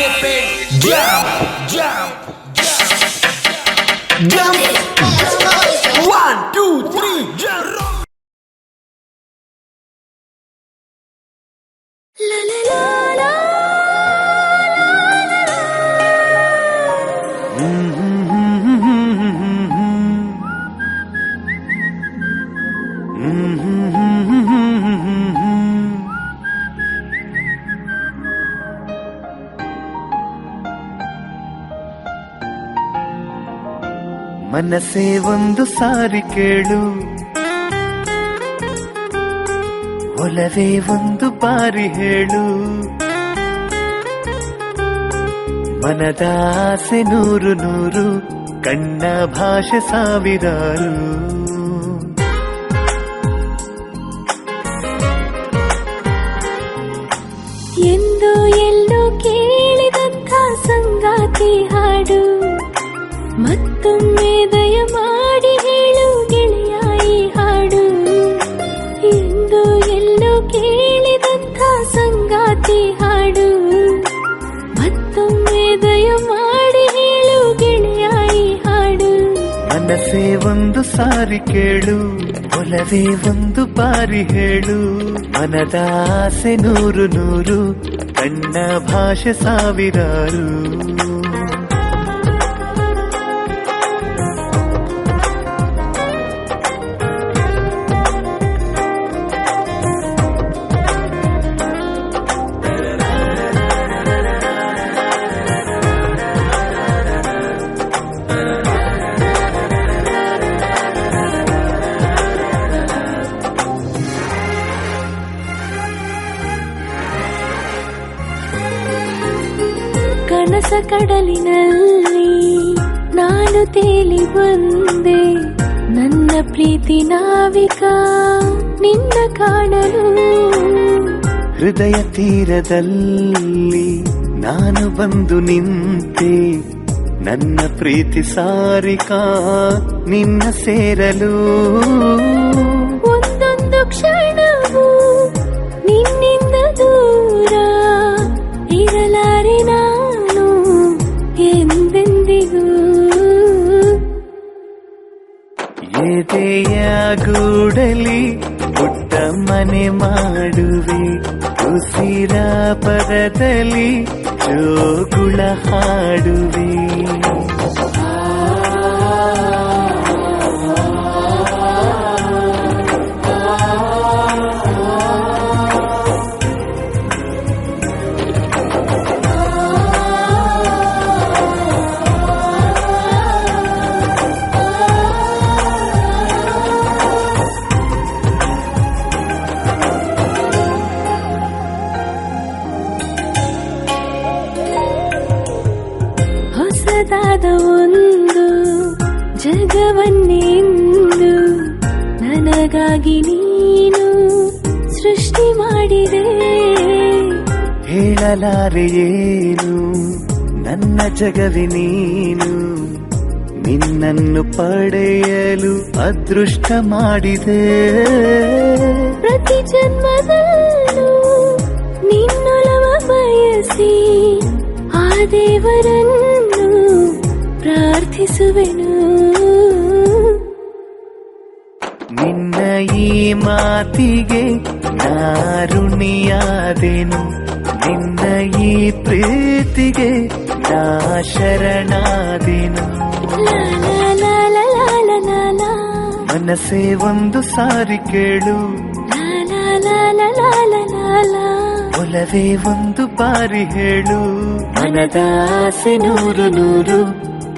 skip it, jump, jump, jump, jump. 1, 2, 3, jump. La la la la. ಮನಸೇ ಒಂದು ಸಾರಿ ಕೇಳು, ಒಲವೇ ಒಂದು ಬಾರಿ ಹೇಳು. ಮನದ ಆಸೆ ನೂರು ನೂರು, ಕಣ್ಣ ಭಾಷೆ ಸಾವಿರಾರು. ಎಂದು ಎಲ್ಲೋ ಕೇಳಿದಂಥ ಸಂಗಾತಿ ಹಾಡು, ಮತ್ತೊಮ್ಮೆ ದಯ ಮಾಡಿ ಹೇಳು ಗೆಳೆಯ ಈ ಹಾಡು. ಎಂದು ಎಲ್ಲೋ ಕೇಳಿದಂಥ ಸಂಗಾತಿ ಹಾಡು, ಮತ್ತೊಮ್ಮೆ ದಯ ಮಾಡಿ ಹೇಳು ಗೆಳೆಯ ಈ ಹಾಡು. ಮನಸೇ ಒಂದು ಸಾರಿ ಕೇಳು, ಒಲವೇ ಒಂದು ಬಾರಿ ಹೇಳು. ಮನದ ಆಸೆ ನೂರು ನೂರು, ಕಣ್ಣ ಭಾಷೆ ಸಾವಿರಾರು. ಕನಸ ಕಡಲಿನಲ್ಲಿ ನಾನು ತೇಲಿ ಬಂದೆ, ನನ್ನ ಪ್ರೀತಿ ನಾವಿಕ ನಿನ್ನ ಕಾಣಲು. ಹೃದಯ ತೀರದಲ್ಲಿ ನಾನು ಬಂದು ನಿಂತೆ, ನನ್ನ ಪ್ರೀತಿ ಸಾರಿಕಾ ನಿನ್ನ ಸೇರಲು. ಒಂದೊಂದು ಕ್ಷಣವೂ ನಿನ್ನಿಂದ ದೂರ ಇರಲಾರೆ ನಾನು ಎಂದೆಂದಿಗೂ. ಎದೆಯ ಗೂಡಲಿ ಪುಟ್ಟ ಮನೆ ಮಾಡುವೆ, ಉಸಿರ ಪದದಲ್ಲಿ ಜೋಗುಳ ಹಾಡುವೆ. ಹೊಸದಾದ ಒಂದು ಜಗವನ್ನೆಂದು ನನಗಾಗಿ ನೀನು ಸೃಷ್ಟಿ ಮಾಡಿದೆ. ಹೇಳಲಾರೆ ಏನು ನನ್ನ ಜಗವೇ ನೀನು, ನಿನ್ನನ್ನು ಪಡೆಯಲು ಅದೃಷ್ಟ ಮಾಡಿದೆ. ಪ್ರತಿ ಜನ್ಮದಲ್ಲೂ ನಿನ್ನೊಲವ ಬಯಸಿ ಆ ದೇವರನ್ನು ಪ್ರಾರ್ಥಿಸುವೆನು. ನಿನ್ನ ಈ ಮಾತಿಗೆ ನಾರುಣಿಯಾದೆನು, ನಿನ್ನ ಈ ಪ್ರೀತಿಗೆ ನಾ ಶರಣಾದೆನು. ಮನಸೇ ಒಂದು ಸಾರಿ ಕೇಳು, ಒಲವೇ ಒಂದು ಬಾರಿ ಹೇಳು. ಮನದ ಆಸೆ ನೂರು ನೂರು,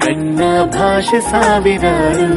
ಕಣ್ಣ ಭಾಷೆ ಸಾವಿರಾರು.